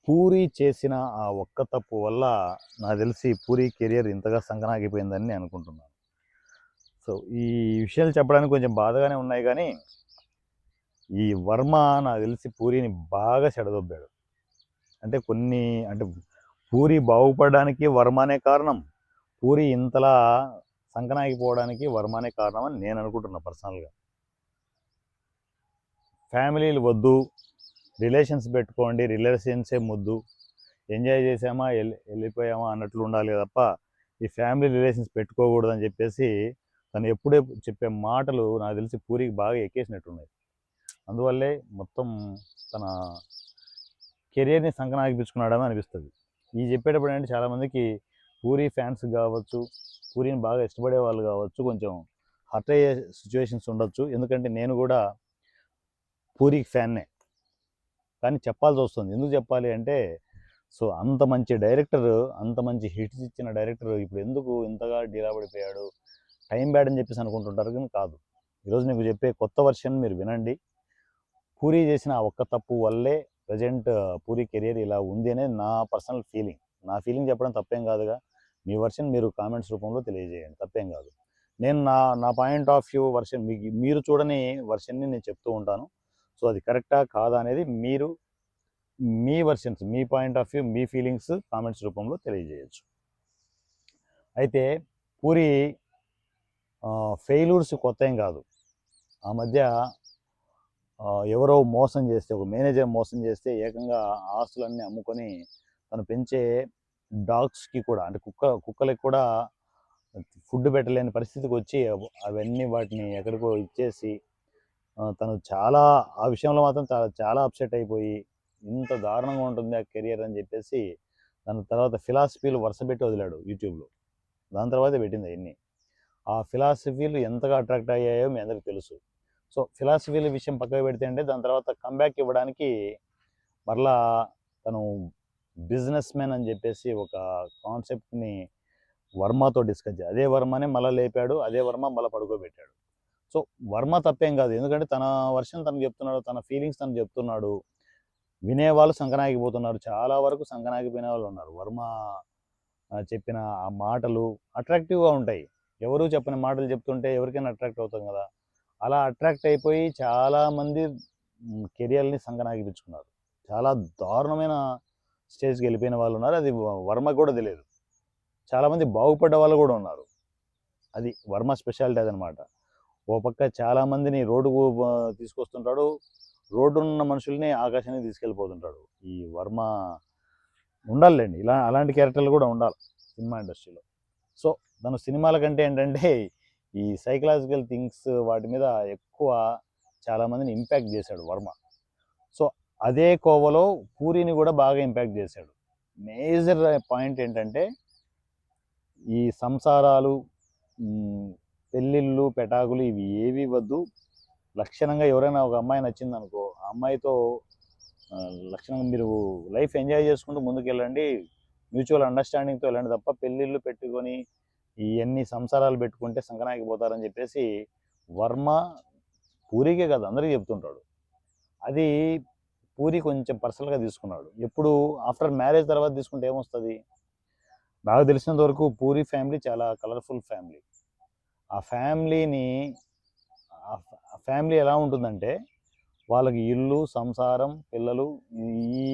పూరి చేసిన ఆ ఒక్క తప్పు వల్ల నాకు తెలిసి పూరి కెరియర్ ఇంతగా సంకనాగిపోయిందని నేను అనుకుంటున్నాను. సో ఈ విషయాలు చెప్పడానికి కొంచెం బాధగానే ఉన్నాయి కానీ ఈ వర్మ నాకు తెలిసి పూరిని బాగా చెడదొబ్బాడు. అంటే పూరి బాగుపడడానికి వర్మనే కారణం, పూరి ఇంతలా సంకనాగిపోవడానికి వర్మనే కారణం అని నేను అనుకుంటున్నా పర్సనల్గా. ఫ్యామిలీలు వద్దు, రిలేషన్స్ పెట్టుకోండి, రిలేషన్సే ముద్దు, ఎంజాయ్ చేసామా వెళ్ళిపోయామా అన్నట్లు ఉండాలి తప్ప ఈ ఫ్యామిలీ రిలేషన్స్ పెట్టుకోకూడదని చెప్పేసి తను ఎప్పుడే చెప్పే మాటలు నాకు తెలిసి పూరికి బాగా ఎక్కేసినట్టున్నాయి. అందువల్లే మొత్తం తన కెరియర్ని సంకనాగిపించుకున్నాడని అనిపిస్తుంది. ఈ చెప్పేటప్పుడు అంటే చాలామందికి పూరి ఫ్యాన్స్ కావచ్చు, పూరిని బాగా ఇష్టపడే వాళ్ళు కావచ్చు, కొంచెం హర్ట్ అయ్యే సిచ్యువేషన్స్ ఉండొచ్చు. ఎందుకంటే నేను కూడా పూరి ఫ్యాన్నే, కానీ చెప్పాల్సి వస్తుంది. ఎందుకు చెప్పాలి అంటే, సో అంత మంచి డైరెక్టర్, అంత మంచి హిట్స్ ఇచ్చిన డైరెక్టర్ ఇప్పుడు ఎందుకు ఇంతగా డీలా పడిపోయాడు, టైం బ్యాడ్ అని చెప్పేసి అనుకుంటుంటారు, కానీ కాదు. ఈరోజు నీకు చెప్పే కొత్త వర్షన్ మీరు వినండి. పూరి చేసిన ఆ ఒక్క తప్పు వల్లే ప్రజెంట్ పూరి కెరియర్ ఇలా ఉంది అనేది నా పర్సనల్ ఫీలింగ్. నా ఫీలింగ్ చెప్పడం తప్పేం కాదుగా. మీ వర్షన్ మీరు కామెంట్స్ రూపంలో తెలియజేయండి, తప్పేం కాదు. నేను నా నా పాయింట్ ఆఫ్ వ్యూ వర్షన్ మీరు చూడని వర్షన్ని నేను చెప్తూ ఉంటాను. సో అది కరెక్టా కాదా అనేది మీరు మీ వర్షన్స్, మీ పాయింట్ ఆఫ్ వ్యూ, మీ ఫీలింగ్స్ కామెంట్స్ రూపంలో తెలియజేయచ్చు. అయితే పూరి ఫెయిల్యూర్స్ కొత్త ఏం కాదు. ఆ మధ్య ఎవరో మోసం చేస్తే, ఒక మేనేజర్ మోసం చేస్తే ఏకంగా ఆస్తులన్నీ అమ్ముకొని తను పెంచే డాగ్స్కి కూడా, అంటే కుక్కలకి కూడా ఫుడ్ పెట్టలేని పరిస్థితికి వచ్చి అవన్నీ వాటిని ఎక్కడికో ఇచ్చేసి తను చాలా ఆ విషయంలో మాత్రం చాలా అప్సెట్ అయిపోయి, ఇంత దారుణంగా ఉంటుంది ఆ కెరియర్ అని చెప్పేసి దాని తర్వాత ఫిలాసఫీలు వరుసపెట్టి వదిలాడు యూట్యూబ్లో. దాని తర్వాత పెట్టింది అవన్నీ. ఆ ఫిలాసఫీలు ఎంతగా అట్రాక్ట్ అయ్యాయో మీ అందరికీ తెలుసు. సో ఫిలాసఫీల విషయం పక్కకు పెడితే అంటే దాని తర్వాత కంబ్యాక్ ఇవ్వడానికి మరలా తను బిజినెస్ మ్యాన్ అని చెప్పేసి ఒక కాన్సెప్ట్ని వర్మతో డిస్కస్ చేయాలి. అదే వర్మనే మళ్ళీ లేపాడు, అదే వర్మ మళ్ళీ పడుకోబెట్టాడు. సో వర్మ తప్పేం కాదు, ఎందుకంటే తన వర్షన్ తను చెప్తున్నాడు, తన ఫీలింగ్స్ తను చెప్తున్నాడు. వినేవాళ్ళు సంకనాగిపోతున్నారు, చాలా వరకు సంకనాగిపోయిన వాళ్ళు ఉన్నారు. వర్మ చెప్పిన ఆ మాటలు అట్రాక్టివ్గా ఉంటాయి. ఎవరు చెప్పని మాటలు చెప్తుంటే ఎవరికైనా అట్రాక్ట్ అవుతాం కదా. అలా అట్రాక్ట్ అయిపోయి చాలామంది కెరియర్ని సంకనాగిపించుకున్నారు. చాలా దారుణమైన స్టేజ్కి వెళ్ళిపోయిన వాళ్ళు ఉన్నారు. అది వర్మకు కూడా తెలియదు. చాలామంది బాగుపడ్డ వాళ్ళు కూడా ఉన్నారు. అది వర్మ స్పెషాలిటీ అదనమాట. ఓ పక్క చాలామందిని రోడ్డుకు తీసుకొస్తుంటాడు, రోడ్డున్న మనుషుల్ని ఆకాశానికి తీసుకెళ్ళిపోతుంటాడు. ఈ వర్మ ఉండాలండి, అలాంటి క్యారెక్టర్లు కూడా ఉండాలి సినిమా ఇండస్ట్రీలో. సో తను సినిమాల కంటే ఏంటంటే ఈ సైకలాజికల్ థింగ్స్ వాటి మీద ఎక్కువ చాలామందిని ఇంపాక్ట్ చేశాడు వర్మ. సో అదే కోవలో పూరిని కూడా బాగా ఇంపాక్ట్ చేశాడు. మేజర్ పాయింట్ ఏంటంటే ఈ సంసారాలు, పెళ్ళిళ్ళు, పెటాకులు ఇవి ఏవి వద్దు. లక్షణంగా ఎవరైనా ఒక అమ్మాయి నచ్చింది అనుకో, ఆ అమ్మాయితో లక్షణంగా మీరు లైఫ్ ఎంజాయ్ చేసుకుంటూ ముందుకెళ్ళండి, మ్యూచువల్ అండర్స్టాండింగ్తో వెళ్ళండి తప్ప పెళ్ళిళ్ళు పెట్టుకొని ఇవన్నీ సంసారాలు పెట్టుకుంటే సంకనాగిపోతారని చెప్పేసి వర్మ పూరికే కదా అందరికీ చెప్తుంటాడు. అది పూరి కొంచెం పర్సనల్గా తీసుకున్నాడు. ఎప్పుడు ఆఫ్టర్ మ్యారేజ్ తర్వాత తీసుకుంటే ఏమొస్తుంది. నాకు తెలిసినంత వరకు పూరి ఫ్యామిలీ చాలా కలర్ఫుల్ ఫ్యామిలీ. ఆ ఫ్యామిలీ ఎలా ఉంటుందంటే వాళ్ళకి ఇల్లు, సంసారం, పిల్లలు ఈ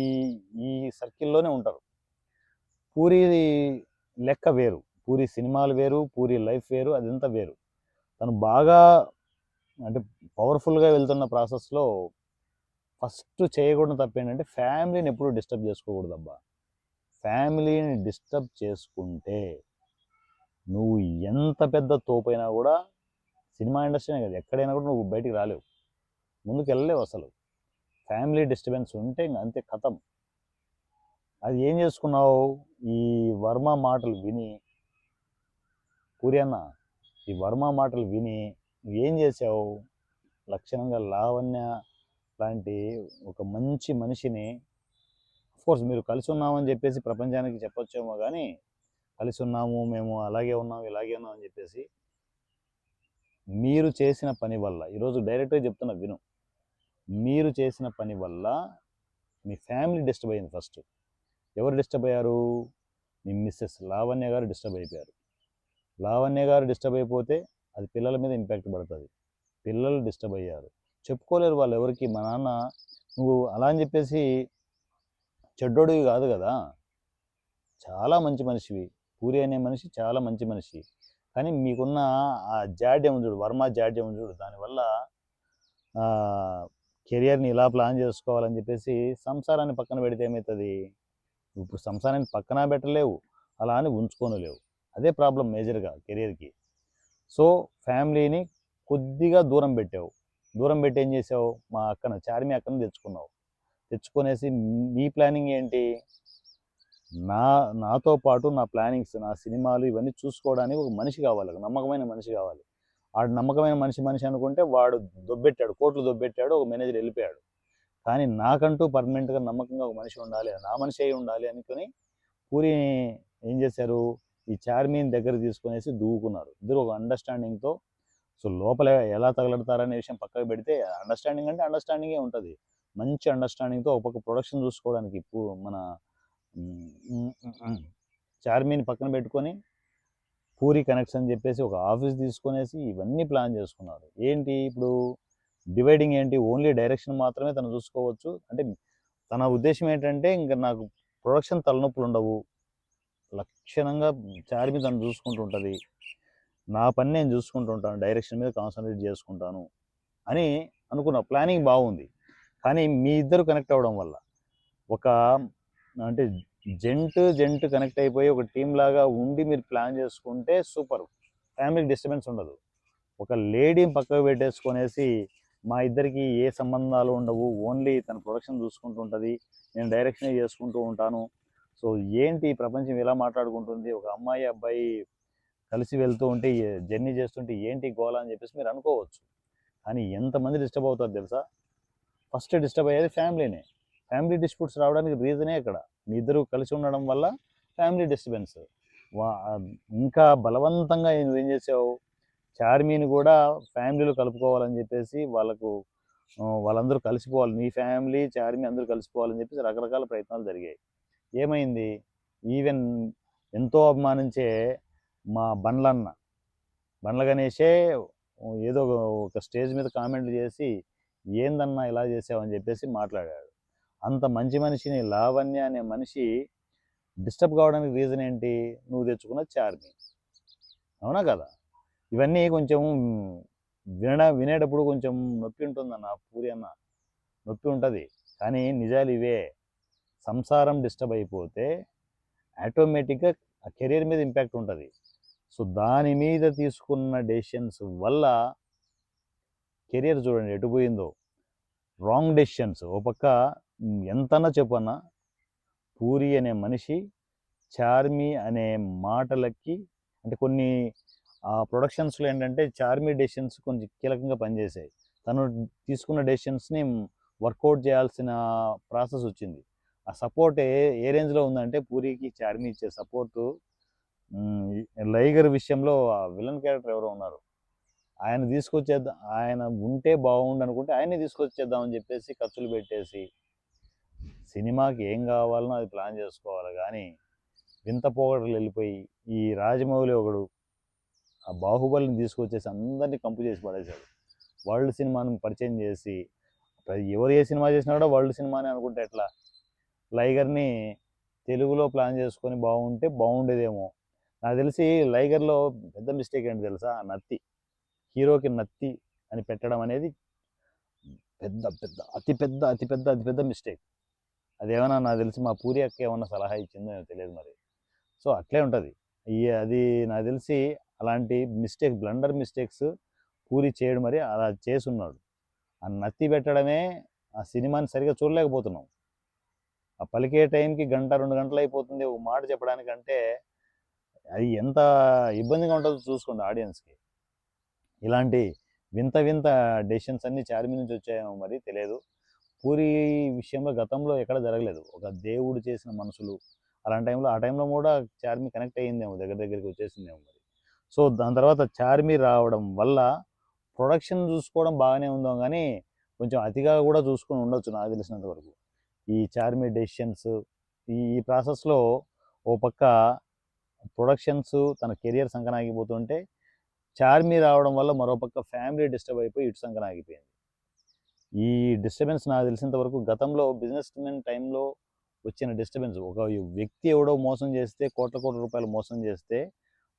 ఈ సర్కిల్లోనే ఉంటారు. పూరి లెక్క వేరు, పూరి సినిమాలు వేరు, పూరి లైఫ్ వేరు, అదంతా వేరు. తను బాగా అంటే పవర్ఫుల్గా వెళ్తున్న ప్రాసెస్లో ఫస్ట్ చేయకూడదు తప్పేంటంటే ఫ్యామిలీని ఎప్పుడు డిస్టర్బ్ చేసుకోకూడదు అబ్బా. ఫ్యామిలీని డిస్టర్బ్ చేసుకుంటే నువ్వు ఎంత పెద్ద తోపైనా కూడా, సినిమా ఇండస్ట్రీనే కదా ఎక్కడైనా కూడా నువ్వు బయటికి రాలేవు, ముందుకు వెళ్ళలేవు అసలు. ఫ్యామిలీ డిస్టర్బెన్స్ ఉంటే ఇంకా అంతే కథం. అది ఏం చేసుకున్నావు, ఈ వర్మ మాటలు విని, పూరి అన్న ఈ వర్మ మాటలు విని నువ్వేం చేసావు, లక్షణంగా లావణ్య లాంటి ఒక మంచి మనిషిని, అఫ్కోర్స్ మీరు కలిసి ఉన్నామని చెప్పేసి ప్రపంచానికి చెప్పొచ్చేమో కానీ, కలిసి ఉన్నాము మేము, అలాగే ఉన్నాము, ఇలాగే ఉన్నాం అని చెప్పేసి మీరు చేసిన పని వల్ల, ఈరోజు డైరెక్ట్గా చెప్తున్నా విను, మీరు చేసిన పని వల్ల మీ ఫ్యామిలీ డిస్టర్బ్ అయింది ఫస్ట్. ఎవరు డిస్టర్బ్ అయ్యారు? మీ మిస్సెస్ లావణ్య గారు డిస్టర్బ్ అయిపోయారు. లావణ్య గారు డిస్టర్బ్ అయిపోతే అది పిల్లల మీద ఇంపాక్ట్ పడుతుంది. పిల్లలు డిస్టర్బ్ అయ్యారు, చెప్పుకోలేరు వాళ్ళు ఎవరికి. మా నాన్న నువ్వు అలా అని చెప్పేసి చెడ్డోడివి కాదు కదా, చాలా మంచి మనిషివి. పూరి అనే మనిషి చాలా మంచి మనిషి. కానీ మీకున్న ఆ జాడ్యం చూడు, వర్మ జాడ్యం చూడు, దానివల్ల కెరియర్ని ఇలా ప్లాన్ చేసుకోవాలని చెప్పేసి సంసారాన్ని పక్కన పెడితే ఏమవుతుంది? ఇప్పుడు సంసారాన్ని పక్కన పెట్టలేవు, అలా అని ఉంచుకోలేవు. అదే ప్రాబ్లం మేజర్గా కెరియర్కి. సో ఫ్యామిలీని కొద్దిగా దూరం పెట్టావు. దూరం పెట్టి ఏం చేసావు? మా అక్కను, చార్మి అక్కను తెచ్చుకున్నావు. తెచ్చుకునేసి నీ ప్లానింగ్ ఏంటి? నాతో పాటు నా ప్లానింగ్స్, నా సినిమాలు ఇవన్నీ చూసుకోవడానికి ఒక మనిషి కావాలి, ఒక నమ్మకమైన మనిషి కావాలి. వాడు నమ్మకమైన మనిషి అనుకుంటే వాడు దొబ్బెట్టాడు, కోట్లు దొబ్బెట్టాడు, ఒక మేనేజర్ వెళ్ళిపోయాడు. కానీ నాకంటూ పర్మనెంట్గా నమ్మకంగా ఒక మనిషి ఉండాలి, నా మనిషి అయి ఉండాలి అనుకుని పూరి ఏం చేశారు? ఈ చార్మీని దగ్గర తీసుకునేసి దూకున్నారు ఇద్దరు ఒక అండర్స్టాండింగ్తో. సో లోపల ఎలా తగలడతారనే విషయం పక్కకు పెడితే, అండర్స్టాండింగ్ అంటే అండర్స్టాండింగే ఉంటుంది. మంచి అండర్స్టాండింగ్తో ఒక పక్క ప్రొడక్షన్ చూసుకోవడానికి మన చార్మీని పక్కన పెట్టుకొని పూరి కనెక్ట్స్ అని చెప్పేసి ఒక ఆఫీస్ తీసుకునేసి ఇవన్నీ ప్లాన్ చేసుకున్నారు. ఏంటి ఇప్పుడు డివైడింగ్ ఏంటి? ఓన్లీ డైరెక్షన్ మాత్రమే తను చూసుకోవచ్చు అంటే తన ఉద్దేశం ఏంటంటే ఇంకా నాకు ప్రొడక్షన్ తలనొప్పులు ఉండవు, లక్షణంగా చార్మి తను చూసుకుంటూ ఉంటుంది, నా పని నేను చూసుకుంటూ ఉంటాను, డైరెక్షన్ మీద కాన్సన్ట్రేట్ చేసుకుంటాను అని అనుకున్న ప్లానింగ్ బాగుంది. కానీ మీ ఇద్దరు కనెక్ట్ అవ్వడం వల్ల ఒక అంటే జెంట్ కనెక్ట్ అయిపోయి ఒక టీం లాగా ఉండి మీరు ప్లాన్ చేసుకుంటే సూపర్, ఫ్యామిలీకి డిస్టర్బెన్స్ ఉండదు. ఒక లేడీని పక్కకు పెట్టేసుకొనేసి మా ఇద్దరికి ఏ సంబంధాలు ఉండవు, ఓన్లీ తన ప్రొడక్షన్ చూసుకుంటూ ఉంటుంది, నేను డైరెక్షనే చేసుకుంటూ ఉంటాను. సో ఏంటి ప్రపంచం ఎలా మాట్లాడుకుంటుంది, ఒక అమ్మాయి అబ్బాయి కలిసి వెళ్తూ ఉంటే జర్నీ చేస్తుంటే ఏంటి గోల అని చెప్పేసి మీరు అనుకోవచ్చు. కానీ ఎంతమంది డిస్టర్బ్ అవుతారు తెలుసా? ఫస్ట్ డిస్టర్బ్ అయ్యేది ఫ్యామిలీనే. ఫ్యామిలీ డిస్ప్యూట్స్ రావడానికి రీజనే ఇక్కడ మీ ఇద్దరు కలిసి ఉండడం వల్ల ఫ్యామిలీ డిస్టర్బెన్స్. ఇంకా బలవంతంగా నువ్వేం చేసావు? చార్మీని కూడా ఫ్యామిలీలో కలుపుకోవాలని చెప్పేసి వాళ్ళందరూ కలిసిపోవాలి, నీ ఫ్యామిలీ చార్మీ అందరూ కలిసిపోవాలని చెప్పేసి రకరకాల ప్రయత్నాలు జరిగాయి. ఏమైంది? ఈవెన్ ఎంతో అభిమానించే మా బండ్ల గణేషే ఏదో ఒక స్టేజ్ మీద కామెంట్లు చేసి ఏందన్నా ఇలా చేసావని చెప్పేసి మాట్లాడాడు. అంత మంచి మనిషిని, లావణ్య అనే మనిషి డిస్టర్బ్ కావడానికి రీజన్ ఏంటి? నువ్వు తెచ్చుకున్న చార్మి, అవునా కదా? ఇవన్నీ కొంచెం వినేటప్పుడు కొంచెం నొప్పి ఉంటుందన్న పూరి అన్న, నొప్పి ఉంటుంది. కానీ నిజాలు ఇవే. సంసారం డిస్టర్బ్ అయిపోతే ఆటోమేటిక్గా ఆ కెరీర్ మీద ఇంపాక్ట్ ఉంటుంది. సో దాని మీద తీసుకున్న డెసిషన్స్ వల్ల కెరీర్ చూడండి ఎటు పోయిందో. Wrong decisions. ఓ పక్క ఎంతన్నా చెప్పన్నా, పూరి అనే మనిషి చార్మి అనే మాటలకి అంటే కొన్ని ప్రొడక్షన్స్లో ఏంటంటే చార్మి డెసిషన్స్ కొంచెం కీలకంగా పనిచేసాయి. తను తీసుకున్న డెసిషన్స్ని వర్కౌట్ చేయాల్సిన ప్రాసెస్ వచ్చింది. ఆ సపోర్ట్ ఏ రేంజ్లో ఉందంటే పూరికి చార్మి ఇచ్చే సపోర్టు. లైగర్ విషయంలో విలన్ క్యారెక్టర్ ఎవరో ఉన్నారు, ఆయన తీసుకొచ్చేద్దాం, ఆయన ఉంటే బాగుండు అనుకుంటే ఆయన్ని తీసుకొచ్చేద్దామని చెప్పేసి ఖర్చులు పెట్టేసి సినిమాకి ఏం కావాలనో అది ప్లాన్ చేసుకోవాలి. కానీ వింత పోగొట్టలు వెళ్ళిపోయి ఈ రాజమౌళి ఒకడు ఆ బాహుబలిని తీసుకొచ్చేసి అందరినీ కంపు చేసి పడేశాడు. వరల్డ్ సినిమాను పరిచయం చేసి ఎవరు ఏ సినిమా చేసినా కూడా వరల్డ్ సినిమాని అనుకుంటే ఎట్లా? లైగర్ని తెలుగులో ప్లాన్ చేసుకొని బాగుంటే బాగుండేదేమో. నాకు తెలిసి లైగర్లో పెద్ద మిస్టేక్ ఏంటి తెలుసా? నత్తి, హీరోకి నత్తి అని పెట్టడం అనేది అతిపెద్ద మిస్టేక్. అదేమన్నా నాకు తెలిసి మా పూరి అక్క ఏమన్నా సలహా ఇచ్చిందో తెలియదు మరి. సో అట్లే ఉంటుంది. అది నాకు తెలిసి అలాంటి బ్లండర్ మిస్టేక్స్ పూరి చేయడు, మరి అలా చేసున్నాడు. ఆ నత్తి పెట్టడమే ఆ సినిమాని సరిగా చూడలేకపోతున్నాం. ఆ పలికే టైంకి 1-2 గంటలు అయిపోతుంది ఒక మాట చెప్పడానికంటే. అది ఎంత ఇబ్బందిగా ఉంటుందో చూసుకోండి ఆడియన్స్కి. ఇలాంటి వింత డెసిషన్స్ అన్నీ చార్మి నుంచి వచ్చాయేమో మరి తెలియదు. పూరి విషయంలో గతంలో ఎక్కడ జరగలేదు. ఒక దేవుడు చేసిన మనుషులు అలాంటి ఆ టైంలో కూడా చార్మి కనెక్ట్ అయ్యిందేమో, దగ్గరికి వచ్చేసిందేమో మరి. సో దాని తర్వాత చార్మి రావడం వల్ల ప్రొడక్షన్ చూసుకోవడం బాగానే ఉందో కానీ కొంచెం అతిగా కూడా చూసుకొని ఉండొచ్చు నాకు తెలిసినంత వరకు. ఈ చార్మి డెసిషన్స్ ఈ ప్రాసెస్లో ఓ పక్క ప్రొడక్షన్స్ తన కెరియర్ సంకనాగిపోతుంటే చార్మి రావడం వల్ల మరోపక్క ఫ్యామిలీ డిస్టర్బ్ అయిపోయి ఇటు సంకనాగిపోయింది. ఈ డిస్టర్బెన్స్ నాకు తెలిసినంత వరకు గతంలో బిజినెస్ మెన్ టైంలో వచ్చిన డిస్టర్బెన్స్, ఒక వ్యక్తి ఎవడో మోసం చేస్తే కోట్ల రూపాయలు మోసం చేస్తే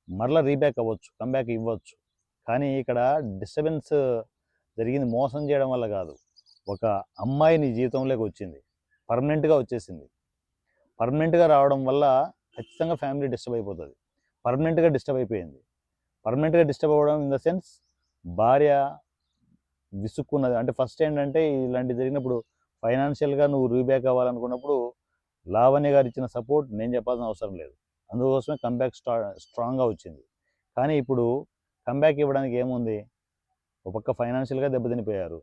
మరలా రీబ్యాక్ అవ్వచ్చు, కంబ్యాక్ ఇవ్వచ్చు. కానీ ఇక్కడ డిస్టర్బెన్స్ జరిగింది మోసం చేయడం వల్ల కాదు, ఒక అమ్మాయి నీ జీవితంలోకి వచ్చింది, పర్మనెంట్గా వచ్చేసింది. పర్మనెంట్గా రావడం వల్ల ఖచ్చితంగా ఫ్యామిలీ డిస్టర్బ్ అయిపోతుంది. పర్మనెంట్గా డిస్టర్బ్ అయిపోయింది. పర్మనెంట్గా డిస్టర్బ్ అవ్వడం ఇన్ ద సెన్స్ భార్య విసుక్కున్నది. అంటే ఫస్ట్ ఏంటంటే ఇలాంటి జరిగినప్పుడు ఫైనాన్షియల్గా నువ్వు రీబ్యాక్ అవ్వాలనుకున్నప్పుడు లావణ్య గారు ఇచ్చిన సపోర్ట్ నేను చెప్పాల్సిన అవసరం లేదు. అందుకోసమే కంబ్యాక్ స్ట్రాంగ్గా వచ్చింది. కానీ ఇప్పుడు కంబ్యాక్ ఇవ్వడానికి ఏముంది? ఒక పక్క ఫైనాన్షియల్గా దెబ్బతినిపోయారు.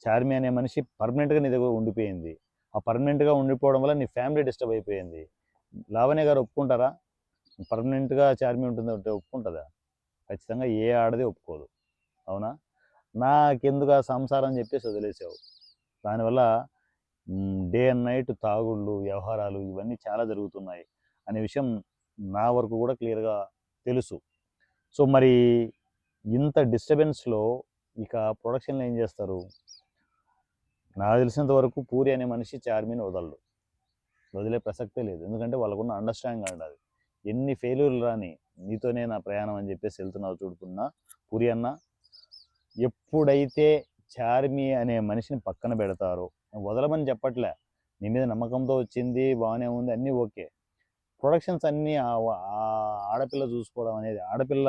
చార్మి అనే మనిషి పర్మనెంట్గా నీ దగ్గర ఉండిపోయింది. ఆ పర్మనెంట్గా ఉండిపోవడం వల్ల నీ ఫ్యామిలీ డిస్టర్బ్ అయిపోయింది. లావణ్య గారు ఒప్పుకుంటారా? పర్మనెంట్గా చార్మి ఉంటుంది అంటే ఒప్పుకుంటుందా? ఖచ్చితంగా ఏ ఆడది ఒప్పుకోదు. అవునా? నాకెందుకు ఆ సంసారం అని చెప్పేసి వదిలేసావు. దానివల్ల డే అండ్ నైట్ తాగుళ్ళు, వ్యవహారాలు ఇవన్నీ చాలా జరుగుతున్నాయి అనే విషయం నా వరకు కూడా క్లియర్గా తెలుసు. సో మరి ఇంత డిస్టర్బెన్స్లో ఇక ప్రొడక్షన్లో ఏం చేస్తారు? నాకు తెలిసినంత వరకు పూరి అనే మనిషి చార్మిని వదలడు, వదిలే ప్రసక్తే లేదు. ఎందుకంటే వాళ్ళకున్న అండర్స్టాండింగ్ ఉండాలి. ఎన్ని ఫెయిల్యూర్లు రాని నీతోనే నా ప్రయాణం అని చెప్పేసి వెళ్తున్నావు చూడుకున్నా పూరి అన్న. ఎప్పుడైతే చార్మి అనే మనిషిని పక్కన పెడతారో, వదలమని చెప్పట్లే, నీ మీద నమ్మకంతో వచ్చింది, బాగానే ఉంది, అన్నీ ఓకే. ప్రొడక్షన్స్ అన్నీ ఆడపిల్ల చూసుకోవడం అనేది, ఆడపిల్ల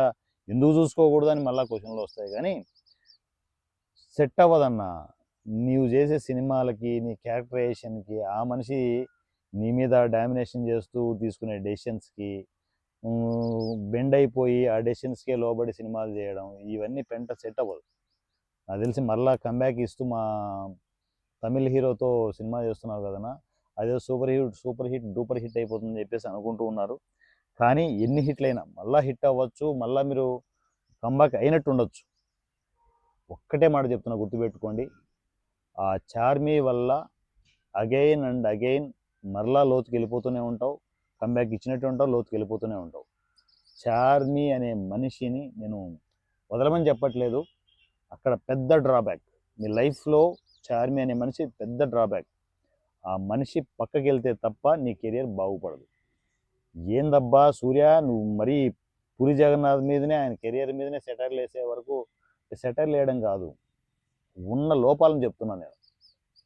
ఎందుకు చూసుకోకూడదు అని మళ్ళీ క్వశ్చన్లు వస్తాయి. కానీ సెట్ అవ్వదన్నా. నీవు చేసే సినిమాలకి, నీ క్యారెక్టరైజేషన్కి, ఆ మనిషి నీ మీద డామినేషన్ చేస్తూ తీసుకునే డెసిషన్స్కి బెండ్ అయిపోయి ఆ డెసిషన్స్కే లోబడి సినిమాలు చేయడం, ఇవన్నీ పెంట సెట్ అవ్వదు. నాకు తెలిసి మళ్ళీ కంబ్యాక్ ఇస్తూ మా తమిళ హీరోతో సినిమా చేస్తున్నారు కదనా, అదే సూపర్ హిట్ డూపర్ హిట్ అయిపోతుందని చెప్పేసి అనుకుంటూ ఉన్నారు. కానీ ఎన్ని హిట్లైనా మళ్ళీ హిట్ అవ్వచ్చు, మళ్ళీ మీరు కంబ్యాక్ అయినట్టు ఉండొచ్చు. ఒక్కటే మాట చెప్తున్నా, గుర్తుపెట్టుకోండి. ఆ చార్మి వల్ల అగైన్ అండ్ అగైన్ మరలా లోతుకి వెళ్ళిపోతూనే ఉంటావు, కంబ్యాక్ ఇచ్చినట్టు ఉంటావు, లోతుకి వెళ్ళిపోతూనే ఉంటావు. చార్మి అనే మనిషిని నేను వదలమని చెప్పట్లేదు, అక్కడ పెద్ద డ్రాబ్యాక్ మీ లైఫ్లో. చార్మి అనే మనిషి పెద్ద డ్రాబ్యాక్. ఆ మనిషి పక్కకి వెళ్తే తప్ప నీ కెరియర్ బాగుపడదు. ఏందబ్బా సూర్య, నువ్వు మరీ పూరి జగన్నాథ్ మీదనే, ఆయన కెరియర్ మీదనే సెటైర్లు వేసే వరకు, సెటైర్లు వేయడం కాదు, ఉన్న లోపాలను చెప్తున్నాను నేను.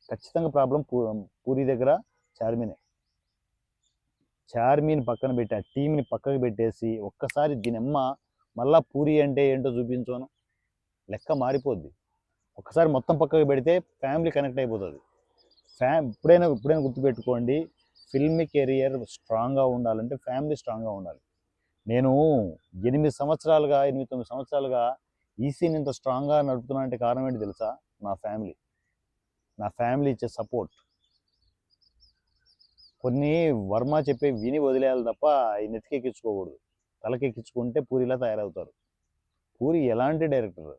ఖచ్చితంగా ప్రాబ్లం పూరి దగ్గర చార్మినే. చార్మిని పక్కన పెట్టి ఆ టీంని పక్కకు పెట్టేసి ఒక్కసారి దీనమ్మ మళ్ళా పూరి అంటే ఏంటో చూపించాను, లెక్క మారిపోద్ది. ఒక్కసారి మొత్తం పక్కకు పెడితే ఫ్యామిలీ కనెక్ట్ అయిపోతుంది. ఇప్పుడైనా గుర్తుపెట్టుకోండి, ఫిల్మ్ కెరియర్ స్ట్రాంగ్గా ఉండాలంటే ఫ్యామిలీ స్ట్రాంగ్గా ఉండాలి. నేను 9 సంవత్సరాలుగా ఈసీని ఇంత స్ట్రాంగ్గా నడుపుతున్నానంటే కారణం ఏంటి తెలుసా? నా ఫ్యామిలీ ఇచ్చే సపోర్ట్. కొన్ని వర్మ చెప్పే విని వదిలేయాలి తప్ప ఈ నెత్తికెక్కించుకోకూడదు. తలకెక్కించుకుంటే పూరిలా తయారవుతారు. పూరి ఎలాంటి డైరెక్టర్,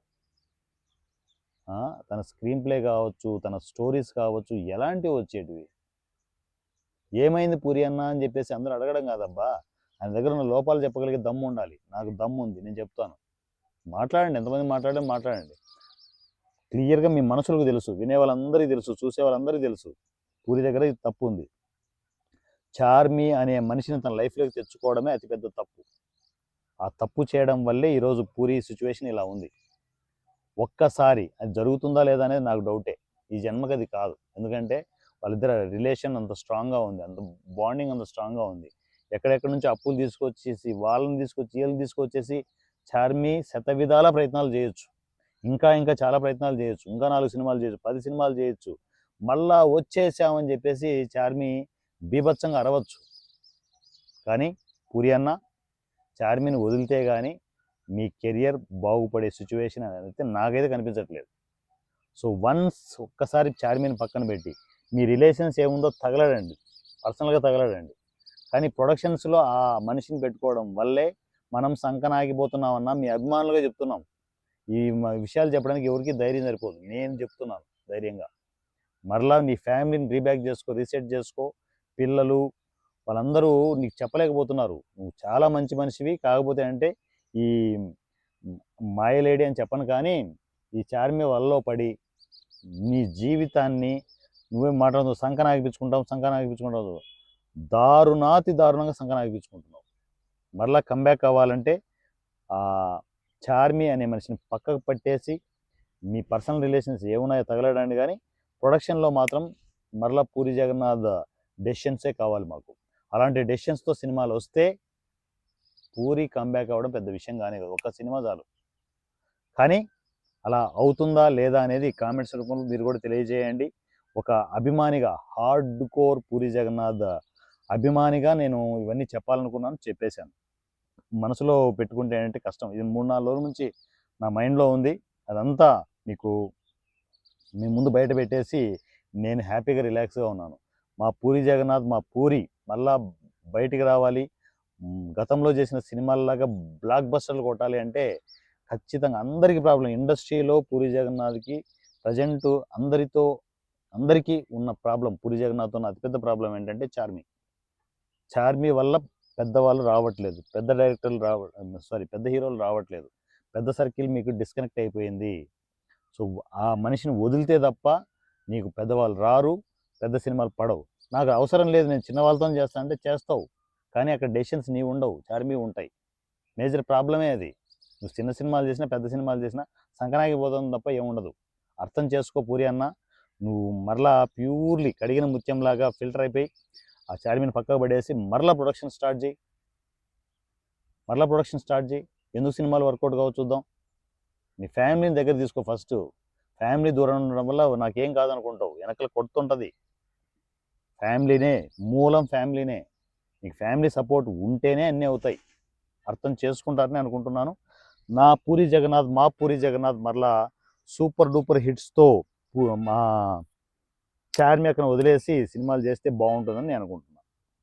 తన స్క్రీన్ ప్లే కావచ్చు, తన స్టోరీస్ కావచ్చు, ఎలాంటివి వచ్చేటివి. ఏమైంది పూరి అన్న అని చెప్పేసి అందరూ అడగడం కాదబ్బా, ఆయన దగ్గర ఉన్న లోపాలు చెప్పగలిగే దమ్ము ఉండాలి. నాకు దమ్ము ఉంది, నేను చెప్తాను. మాట్లాడండి, ఎంతమంది మాట్లాడండి. క్లియర్గా మీ మనసులకు తెలుసు, వినే వాళ్ళందరికీ తెలుసు, చూసే వాళ్ళందరికీ తెలుసు పూరి దగ్గర ఇది తప్పు ఉంది. చార్మి అనే మనిషిని తన లైఫ్లోకి తెచ్చుకోవడమే అతిపెద్ద తప్పు. ఆ తప్పు చేయడం వల్లే ఈరోజు పూరి సిచ్యువేషన్ ఇలా ఉంది. ఒక్కసారి అది జరుగుతుందా లేదా అనేది నాకు డౌటే, ఈ జన్మకి అది కాదు. ఎందుకంటే వాళ్ళిద్దరు రిలేషన్ అంత స్ట్రాంగ్గా ఉంది, అంత బాండింగ్ అంత స్ట్రాంగ్గా ఉంది. ఎక్కడెక్కడి నుంచి అప్పులు తీసుకొచ్చేసి వీళ్ళని తీసుకొచ్చేసి చార్మి శతవిధాల ప్రయత్నాలు చేయొచ్చు, ఇంకా చాలా ప్రయత్నాలు చేయొచ్చు, ఇంకా 4 సినిమాలు చేయొచ్చు, 10 సినిమాలు చేయొచ్చు. మళ్ళా వచ్చేసామని చెప్పేసి చార్మి బీభత్సంగా అరవచ్చు. కానీ పూరి అన్న, చార్మిని వదిలితే కానీ మీ కెరియర్ బాగుపడే సిచ్యువేషన్ అయితే నాకైతే కనిపించట్లేదు. సో వన్స్ ఒక్కసారి చార్మిని పక్కన పెట్టి మీ రిలేషన్స్ ఏముందో తగలడండి, పర్సనల్గా తగలడండి. కానీ ప్రొడక్షన్స్లో ఆ మనిషిని పెట్టుకోవడం వల్లే మనం సంకనాగిపోతున్నామన్నా మీ అభిమానులుగా చెప్తున్నాం. ఈ విషయాలు చెప్పడానికి ఎవరికి ధైర్యం సరిపోదు, నేను చెప్తున్నాను ధైర్యంగా. మరలా నీ ఫ్యామిలీని రీబ్యాక్ చేసుకో, రీసెట్ చేసుకో. పిల్లలు, వాళ్ళందరూ నీకు చెప్పలేకపోతున్నారు. నువ్వు చాలా మంచి మనిషివి. కాకపోతే అంటే ఈ మాయ లేడీ అని చెప్పను కానీ, ఈ చార్మి వలలో పడి నీ జీవితాన్ని నువ్వేం మాట్లాడుతావు, సంకనాగిపించుకుంటావు. దారుణాతి దారుణంగా సంకనాగిపించుకుంటున్నావు. మరలా కంబ్యాక్ అవ్వాలంటే ఆ చార్మి అనే మనిషిని పక్కకు పట్టేసి మీ పర్సనల్ రిలేషన్స్ ఏమున్నాయో తగలడండి, కానీ ప్రొడక్షన్లో మాత్రం మరలా పూరి జగన్నాథ్ డెసిషన్సే కావాలి మాకు. అలాంటి డెసిషన్స్తో సినిమాలు వస్తే పూరి కంబ్యాక్ అవ్వడం పెద్ద విషయం కానీ కాదు, ఒక్క సినిమా చాలు. కానీ అలా అవుతుందా లేదా అనేది కామెంట్స్ రూపంలో మీరు కూడా తెలియజేయండి. ఒక అభిమానిగా, హార్డ్ కోర్ పూరి జగన్నాథ్ అభిమానిగా నేను ఇవన్నీ చెప్పాలనుకున్నాను, చెప్పేశాను. మనసులో పెట్టుకుంటే ఏంటంటే కష్టం. ఇది 3-4 రోజుల నుంచి నా మైండ్లో ఉంది. అదంతా మీకు మీ ముందు బయట పెట్టేసి నేను హ్యాపీగా రిలాక్స్గా ఉన్నాను. మా పూరి జగన్నాథ్, మా పూరి మళ్ళా బయటికి రావాలి, గతంలో చేసిన సినిమాల్లాగా బ్లాక్ బస్టర్లు కొట్టాలి అంటే ఖచ్చితంగా అందరికీ ప్రాబ్లం. ఇండస్ట్రీలో పూరి జగన్నాథ్కి ప్రజెంటు అందరికీ ఉన్న ప్రాబ్లం, పూరి జగన్నాథ్తో ఉన్న అతిపెద్ద ప్రాబ్లం ఏంటంటే చార్మి వల్ల పెద్దవాళ్ళు రావట్లేదు, పెద్ద డైరెక్టర్లు పెద్ద హీరోలు రావట్లేదు, పెద్ద సర్కిల్ మీకు డిస్కనెక్ట్ అయిపోయింది. సో ఆ మనిషిని వదిలితే తప్ప నీకు పెద్దవాళ్ళు రారు, పెద్ద సినిమాలు పడవు. నాకు అవసరం లేదు, నేను చిన్న వాళ్ళతో చేస్తా అంటే చేస్తావు, కానీ అక్కడ డెసిషన్స్ నీవు ఉండవు, చార్మి ఉంటాయి. మేజర్ ప్రాబ్లమే అది. నువ్వు చిన్న సినిమాలు చేసినా పెద్ద సినిమాలు చేసినా సంకనాగిపోతుంది తప్ప ఏముండదు. అర్థం చేసుకో పూరి అన్న. నువ్వు మరలా ప్యూర్లీ కడిగిన ముత్యంలాగా ఫిల్టర్ అయిపోయి ఆ చార్మిని పక్కకు పడేసి మరలా ప్రొడక్షన్ స్టార్ట్ చేయి. ఎందుకు సినిమాలు వర్కౌట్ కావచ్చు చూద్దాం. నీ ఫ్యామిలీని దగ్గర తీసుకో ఫస్ట్. ఫ్యామిలీ దూరం ఉండడం వల్ల నాకేం కాదనుకుంటావు, వెనకలు కొడుతుంటుంది. ఫ్యామిలీనే మూలం, ఫ్యామిలీనే. నీకు ఫ్యామిలీ సపోర్ట్ ఉంటేనే అన్నీ అవుతాయి. అర్థం చేసుకుంటారని అనుకుంటున్నాను. మా పూరి జగన్నాథ్ మరలా సూపర్ డూపర్ హిట్స్తో మా చార్మి అక్కడ వదిలేసి సినిమాలు చేస్తే బాగుంటుందని నేను అనుకుంటున్నాను.